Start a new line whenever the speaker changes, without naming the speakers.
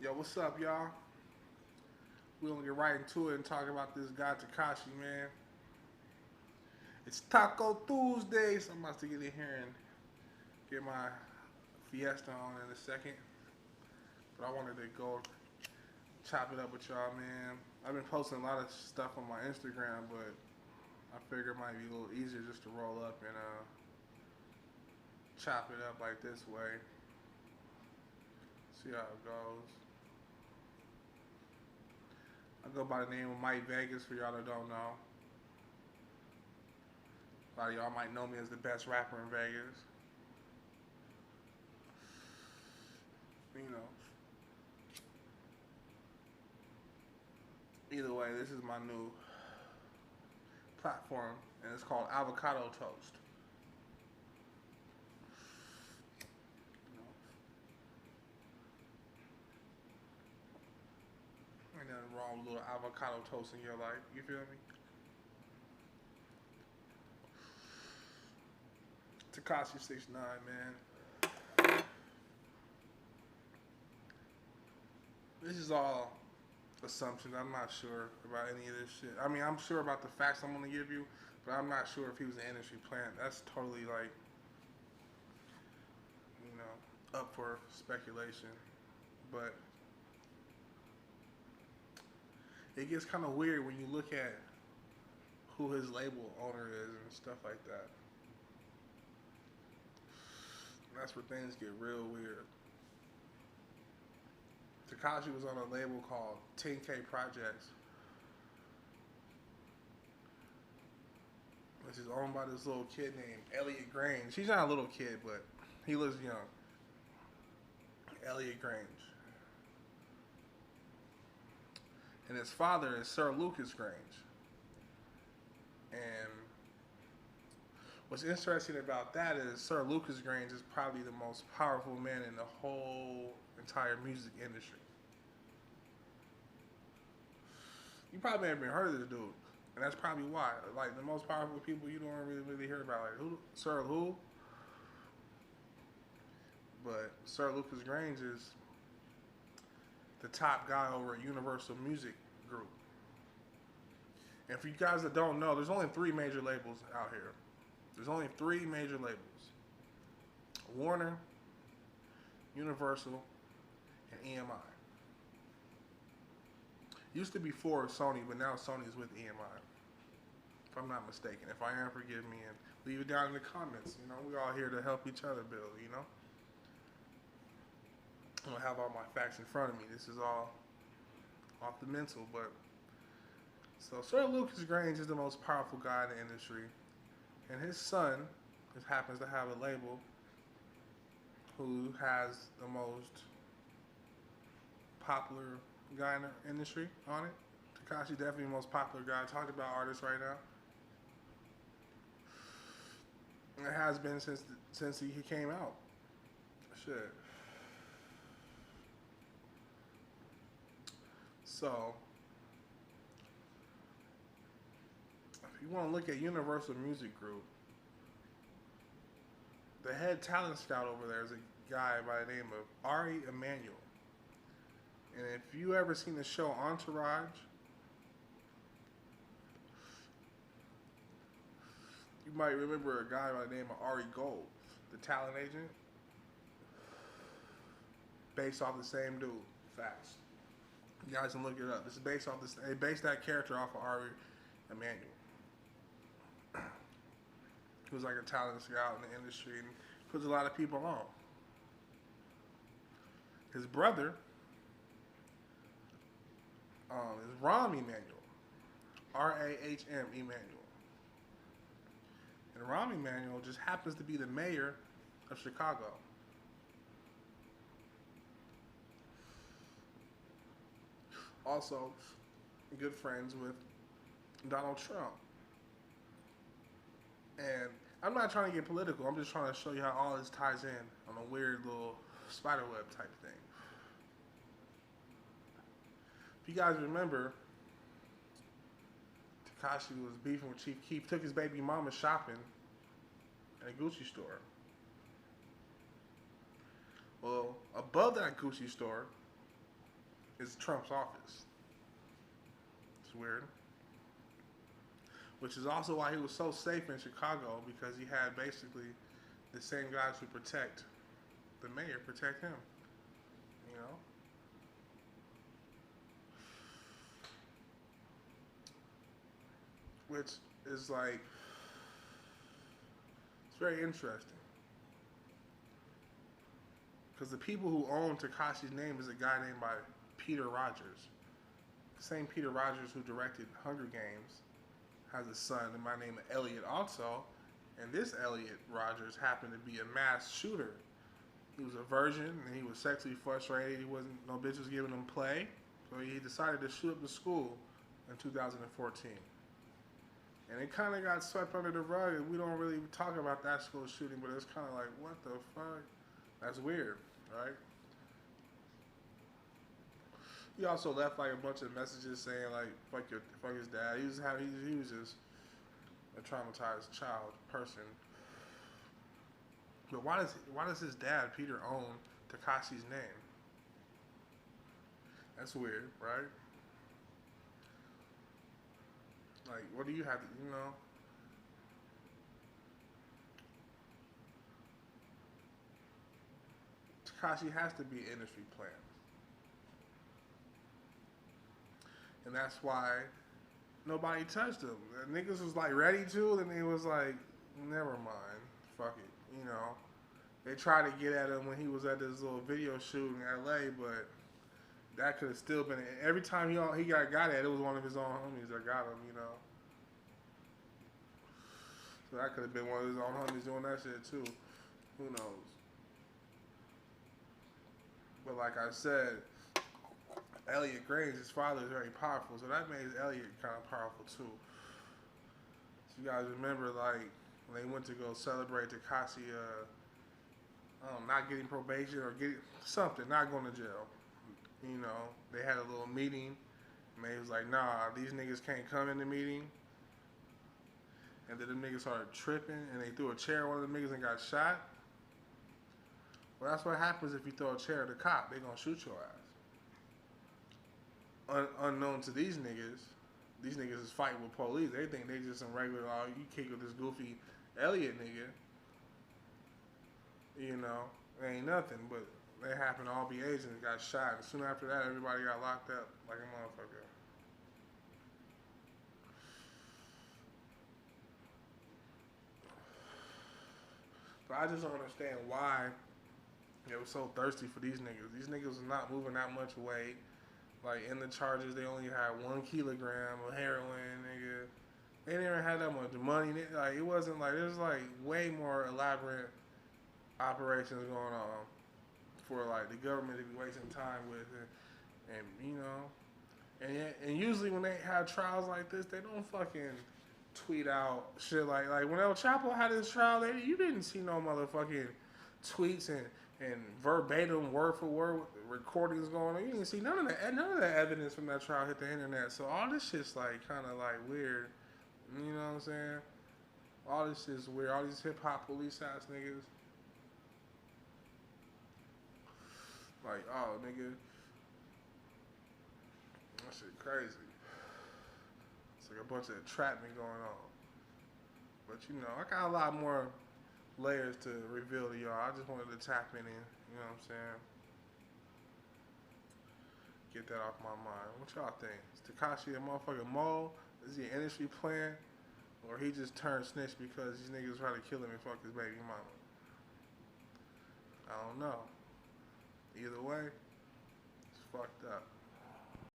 Yo, what's up, y'all? We're gonna get right into it and talk about this guy Tekashi, man. It's Taco Tuesday, so I'm about to get in here and get my fiesta on in a second. But I wanted to go chop it up with y'all, man. I've been posting a lot of stuff on my Instagram, but I figured it might be a little easier just to roll up and chop it up like this way. See how it goes. I go by the name of Mike Vegas for y'all that don't know. A lot of y'all might know me as the best rapper in Vegas. You know, either way, this is my new platform, and it's called Avocado Toast. You know, ain't nothing wrong with a little avocado toast in your life. You feel me? Tekashi69, man. This is all assumptions. I'm not sure about any of this shit. I mean, I'm sure about the facts I'm gonna give you, but I'm not sure if he was an industry plant. That's totally like, up for speculation. But it gets kind of weird when you look at who his label owner is and stuff like that. That's where things get real weird. Takashi was on a label called 10K Projects, which is owned by this little kid named Elliot Grange. He's not a little kid, but he looks young. Elliot Grange. And his father is Sir Lucas Grange. And what's interesting about that is Sir Lucas Grange is probably the most powerful man in the whole entire music industry. You probably haven't even heard of this dude, and that's probably why. Like the most powerful people you don't really hear about, like who, Sir who, but Sir Lucas Grange is the top guy over at Universal Music Group. And for you guys that don't know, there's only three major labels out here. There's only three major labels: Warner, Universal, and EMI. Used to be four Sony, but now Sony's with EMI. If I'm not mistaken. If I am, forgive me and leave it down in the comments. You know, we're all here to help each other build, you know? I don't have all my facts in front of me. This is all off the mental, but so Sir Lucas Grange is the most powerful guy in the industry. And his son just happens to have a label who has the most popular guy in the industry on it. Tekashi definitely the most popular guy. Talked about artists right now. It has been since he came out. Shit. So, if you want to look at Universal Music Group, the head talent scout over there is a guy by the name of Ari Emanuel. And if you ever seen the show Entourage, you might remember a guy by the name of Ari Gold, the talent agent, based off the same dude. Facts. You guys can look it up. This is based off this. They based that character off of Ari Emanuel, who was like a talent scout in the industry and puts a lot of people on. His brother is Rahm Emanuel, Rahm Emanuel, and Rahm Emanuel just happens to be the mayor of Chicago. Also, good friends with Donald Trump. And I'm not trying to get political. I'm just trying to show you how all this ties in on a weird little spiderweb type thing. If you guys remember, Tekashi was beefing with Chief Keef, took his baby mama shopping at a Gucci store. Well, above that Gucci store is Trump's office. It's weird. Which is also why he was so safe in Chicago, because he had basically the same guys who protect the mayor protect him. You know? Which is like, it's very interesting. Because the people who own Tekashi's name is a guy named by Peter Rogers. The same Peter Rogers who directed Hunger Games has a son by the name of Elliot also. And this Elliot Rogers happened to be a mass shooter. He was a virgin and he was sexually frustrated. He wasn't, no bitch was giving him play. So he decided to shoot up the school in 2014. And it kind of got swept under the rug, and we don't really talk about that school shooting, but it's kind of like, what the fuck? That's weird, right? He also left like a bunch of messages saying like, fuck his dad. He was just a traumatized child person. But why does his dad Peter own Tekashi's name? That's weird, right? Like, what do you have to, you know? Tekashi has to be an industry plant. And that's why nobody touched him. The niggas was like ready to, and it was like, never mind, fuck it, you know. They tried to get at him when he was at this little video shoot in LA, but that could have still been, every time he got at it was one of his own homies that got him, you know. So that could have been one of his own homies doing that shit too. Who knows? But like I said, Elliot Grange, his father, is very powerful, so that made Elliot kind of powerful too. So you guys remember, like, when they went to go celebrate Tekashi, not getting probation or getting something, not going to jail. You know, they had a little meeting, and they was like, nah, these niggas can't come in the meeting. And then the niggas started tripping, and they threw a chair at one of the niggas and got shot. Well, that's what happens if you throw a chair at a cop. They gonna shoot your ass. Unknown to these niggas is fighting with police. They think they just some regular, oh, you kick with this goofy Elliot nigga. You know, it ain't nothing, but they happened to all be Asians, got shot. And soon after that, everybody got locked up like a motherfucker. But I just don't understand why they were so thirsty for these niggas. These niggas was not moving that much weight. Like, in the charges, they only had 1 kilogram of heroin, nigga. They didn't have that much money. Like, it wasn't like, there's like way more elaborate operations going on for like the government to be wasting time with it. And you know, and usually when they have trials like this, they don't fucking tweet out shit like when El Chapo had his trial, you didn't see no motherfucking tweets and verbatim word for word recordings going on. You didn't see none of that evidence from that trial hit the internet. So all this shit's like kind of like weird. You know what I'm saying? All this shit's weird. All these hip hop police ass niggas. Like, oh nigga, that shit crazy. It's like a bunch of entrapment going on. But you know, I got a lot more layers to reveal to y'all. I just wanted to tap in, you know what I'm saying? Get that off my mind. What y'all think? Is Tekashi a motherfucking mole? Is he an industry plan? Or he just turned snitch because these niggas tried to kill him and fuck his baby mama? I don't know. Either way, it's fucked up.